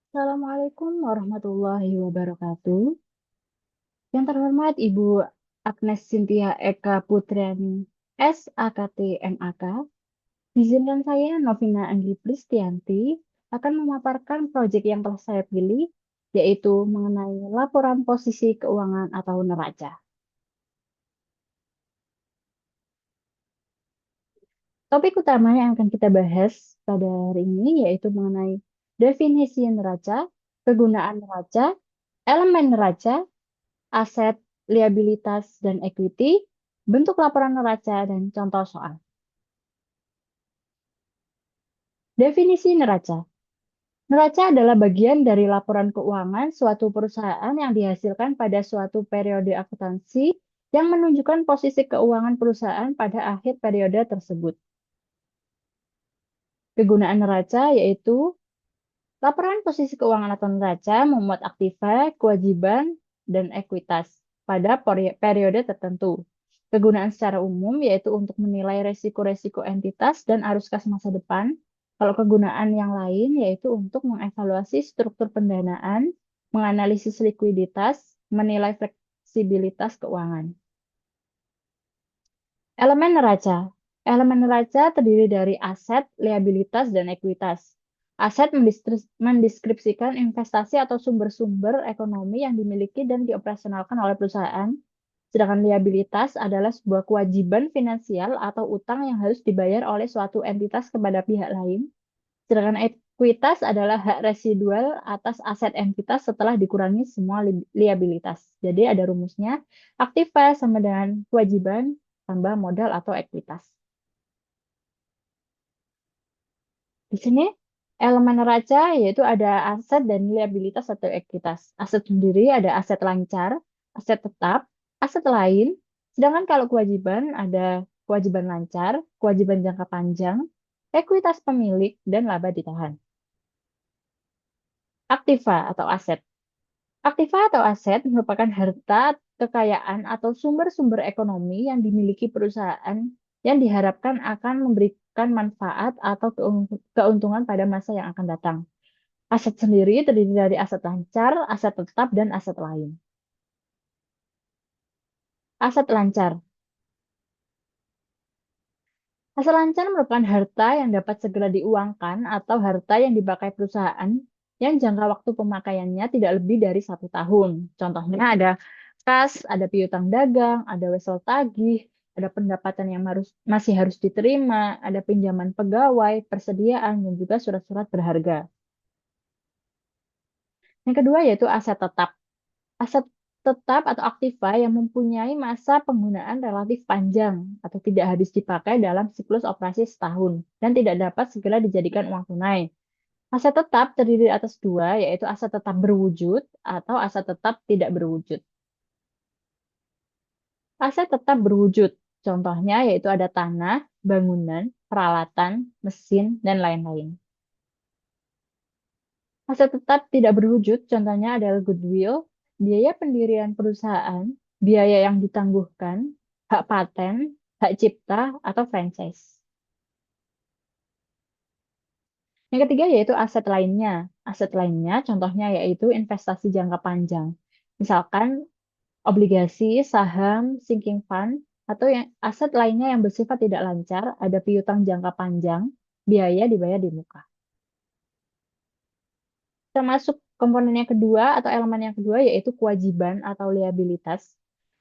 Assalamualaikum warahmatullahi wabarakatuh. Yang terhormat Ibu Agnes Cynthia Eka Putriani, SAKT MAK, izinkan saya Novina Anggi Pristianti akan memaparkan proyek yang telah saya pilih, yaitu mengenai laporan posisi keuangan atau neraca. Topik utama yang akan kita bahas pada hari ini yaitu mengenai definisi neraca, kegunaan neraca, elemen neraca, aset, liabilitas, dan equity, bentuk laporan neraca, dan contoh soal. Definisi neraca. Neraca adalah bagian dari laporan keuangan suatu perusahaan yang dihasilkan pada suatu periode akuntansi yang menunjukkan posisi keuangan perusahaan pada akhir periode tersebut. Kegunaan neraca yaitu laporan posisi keuangan atau neraca memuat aktiva, kewajiban, dan ekuitas pada periode tertentu. Kegunaan secara umum yaitu untuk menilai resiko-resiko entitas dan arus kas masa depan. Kalau kegunaan yang lain yaitu untuk mengevaluasi struktur pendanaan, menganalisis likuiditas, menilai fleksibilitas keuangan. Elemen neraca. Elemen neraca terdiri dari aset, liabilitas, dan ekuitas. Aset mendeskripsikan investasi atau sumber-sumber ekonomi yang dimiliki dan dioperasionalkan oleh perusahaan. Sedangkan liabilitas adalah sebuah kewajiban finansial atau utang yang harus dibayar oleh suatu entitas kepada pihak lain. Sedangkan ekuitas adalah hak residual atas aset entitas setelah dikurangi semua liabilitas. Jadi ada rumusnya, aktiva sama dengan kewajiban tambah modal atau ekuitas. Di sini elemen neraca yaitu ada aset dan liabilitas atau ekuitas. Aset sendiri ada aset lancar, aset tetap, aset lain. Sedangkan kalau kewajiban ada kewajiban lancar, kewajiban jangka panjang, ekuitas pemilik, dan laba ditahan. Aktiva atau aset. Aktiva atau aset merupakan harta, kekayaan, atau sumber-sumber ekonomi yang dimiliki perusahaan yang diharapkan akan memberikan manfaat atau keuntungan pada masa yang akan datang. Aset sendiri terdiri dari aset lancar, aset tetap, dan aset lain. Aset lancar. Aset lancar merupakan harta yang dapat segera diuangkan atau harta yang dipakai perusahaan yang jangka waktu pemakaiannya tidak lebih dari 1 tahun. Contohnya ada kas, ada piutang dagang, ada wesel tagih, ada pendapatan yang masih harus diterima, ada pinjaman pegawai, persediaan, dan juga surat-surat berharga. Yang kedua yaitu aset tetap. Aset tetap atau aktiva yang mempunyai masa penggunaan relatif panjang atau tidak habis dipakai dalam siklus operasi setahun dan tidak dapat segera dijadikan uang tunai. Aset tetap terdiri atas dua, yaitu aset tetap berwujud atau aset tetap tidak berwujud. Aset tetap berwujud, contohnya yaitu ada tanah, bangunan, peralatan, mesin, dan lain-lain. Aset tetap tidak berwujud, contohnya adalah goodwill, biaya pendirian perusahaan, biaya yang ditangguhkan, hak paten, hak cipta, atau franchise. Yang ketiga yaitu aset lainnya. Aset lainnya contohnya yaitu investasi jangka panjang. Misalkan obligasi, saham, sinking fund, atau yang aset lainnya yang bersifat tidak lancar, ada piutang jangka panjang, biaya dibayar di muka. Termasuk komponen yang kedua atau elemen yang kedua yaitu kewajiban atau liabilitas,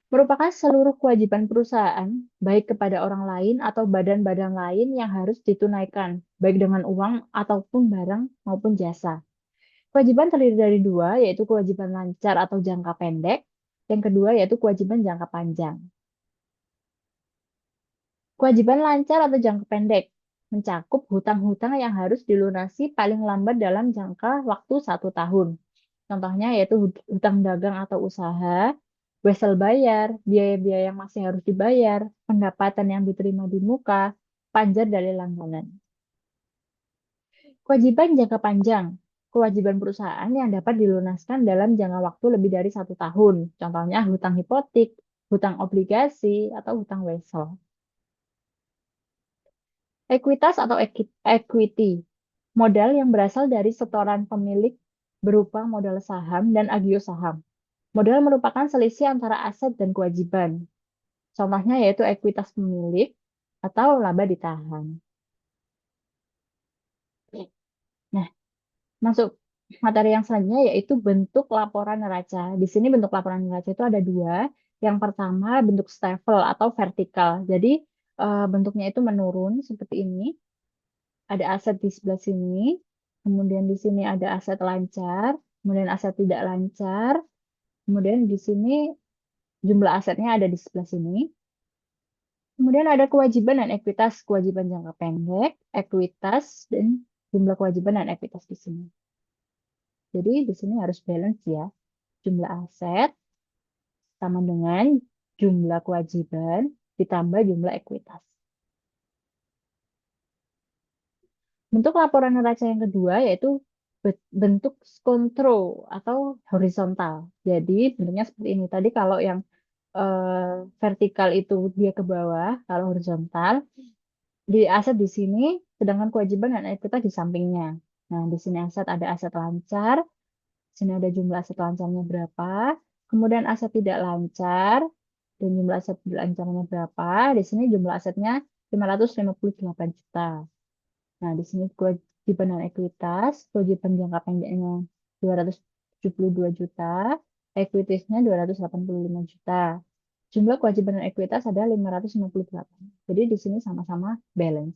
merupakan seluruh kewajiban perusahaan, baik kepada orang lain atau badan-badan lain yang harus ditunaikan, baik dengan uang ataupun barang maupun jasa. Kewajiban terdiri dari dua, yaitu kewajiban lancar atau jangka pendek, yang kedua yaitu kewajiban jangka panjang. Kewajiban lancar atau jangka pendek mencakup hutang-hutang yang harus dilunasi paling lambat dalam jangka waktu 1 tahun. Contohnya yaitu hutang dagang atau usaha, wesel bayar, biaya-biaya yang masih harus dibayar, pendapatan yang diterima di muka, pajak dari langganan. Kewajiban jangka panjang, kewajiban perusahaan yang dapat dilunaskan dalam jangka waktu lebih dari 1 tahun. Contohnya hutang hipotek, hutang obligasi, atau hutang wesel. Ekuitas atau equity, modal yang berasal dari setoran pemilik berupa modal saham dan agio saham. Modal merupakan selisih antara aset dan kewajiban. Contohnya yaitu ekuitas pemilik atau laba ditahan. Nah, masuk materi yang selanjutnya yaitu bentuk laporan neraca. Di sini bentuk laporan neraca itu ada dua. Yang pertama bentuk stafel atau vertikal. Jadi bentuknya itu menurun seperti ini. Ada aset di sebelah sini, kemudian di sini ada aset lancar, kemudian aset tidak lancar, kemudian di sini jumlah asetnya ada di sebelah sini. Kemudian ada kewajiban dan ekuitas, kewajiban jangka pendek, ekuitas, dan jumlah kewajiban dan ekuitas di sini. Jadi di sini harus balance ya. Jumlah aset sama dengan jumlah kewajiban ditambah jumlah ekuitas. Bentuk laporan neraca yang kedua yaitu bentuk kontro atau horizontal. Jadi bentuknya seperti ini. Tadi kalau yang vertikal itu dia ke bawah, kalau horizontal di aset di sini, sedangkan kewajiban dan ekuitas di sampingnya. Nah, di sini aset ada aset lancar, di sini ada jumlah aset lancarnya berapa, kemudian aset tidak lancar, dan jumlah aset tidak lancarnya berapa. Di sini jumlah asetnya 558 juta. Nah, di sini kewajiban dan ekuitas, kewajiban jangka pendeknya 272 juta, ekuitasnya 285 juta. Jumlah kewajiban dan ekuitas ada 558. Jadi di sini sama-sama balance.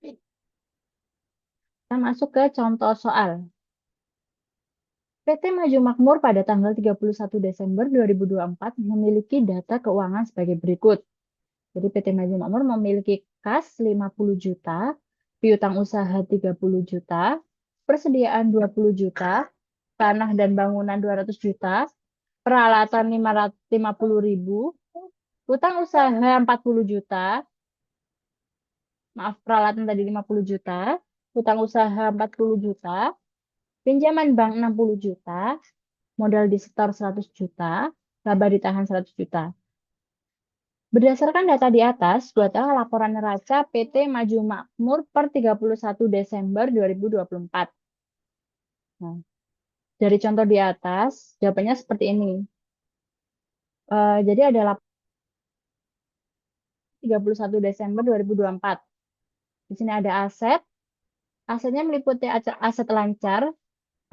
Kita masuk ke contoh soal. PT Maju Makmur pada tanggal 31 Desember 2024 memiliki data keuangan sebagai berikut. Jadi PT Maju Makmur memiliki kas 50 juta, piutang usaha 30 juta, persediaan 20 juta, tanah dan bangunan 200 juta, peralatan 550.000, utang usaha 40 juta, maaf peralatan tadi 50 juta, utang usaha 40 juta, pinjaman bank 60 juta, modal di setor 100 juta, laba ditahan 100 juta. Berdasarkan data di atas, buatlah laporan neraca PT Maju Makmur per 31 Desember 2024. Nah, dari contoh di atas, jawabannya seperti ini. Jadi ada 31 Desember 2024. Di sini ada aset. Asetnya meliputi aset lancar,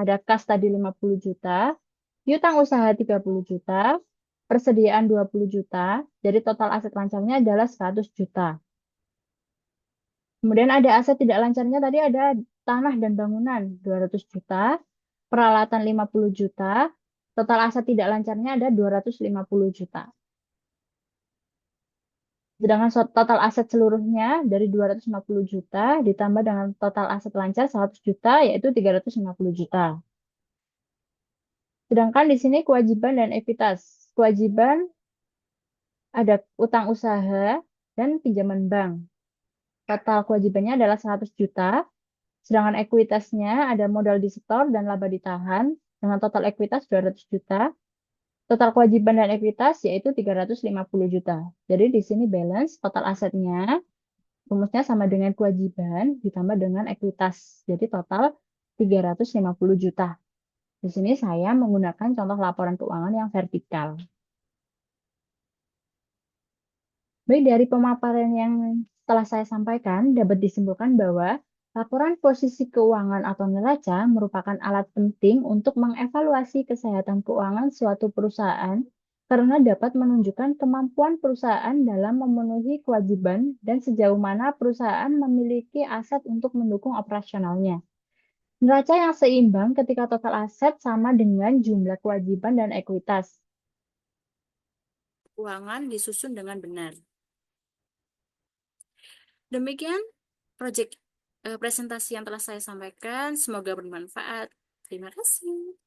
ada kas tadi 50 juta, piutang usaha 30 juta, persediaan 20 juta, jadi total aset lancarnya adalah 100 juta. Kemudian ada aset tidak lancarnya tadi ada tanah dan bangunan 200 juta, peralatan 50 juta, total aset tidak lancarnya ada 250 juta. Sedangkan total aset seluruhnya dari 250 juta ditambah dengan total aset lancar 100 juta yaitu 350 juta. Sedangkan di sini kewajiban dan ekuitas. Kewajiban ada utang usaha dan pinjaman bank. Total kewajibannya adalah 100 juta, sedangkan ekuitasnya ada modal disetor dan laba ditahan dengan total ekuitas 200 juta. Total kewajiban dan ekuitas yaitu 350 juta. Jadi di sini balance total asetnya, rumusnya sama dengan kewajiban ditambah dengan ekuitas. Jadi total 350 juta. Di sini saya menggunakan contoh laporan keuangan yang vertikal. Baik, dari pemaparan yang telah saya sampaikan, dapat disimpulkan bahwa laporan posisi keuangan atau neraca merupakan alat penting untuk mengevaluasi kesehatan keuangan suatu perusahaan karena dapat menunjukkan kemampuan perusahaan dalam memenuhi kewajiban dan sejauh mana perusahaan memiliki aset untuk mendukung operasionalnya. Neraca yang seimbang ketika total aset sama dengan jumlah kewajiban dan ekuitas. Keuangan disusun dengan benar. Demikian presentasi yang telah saya sampaikan. Semoga bermanfaat. Terima kasih.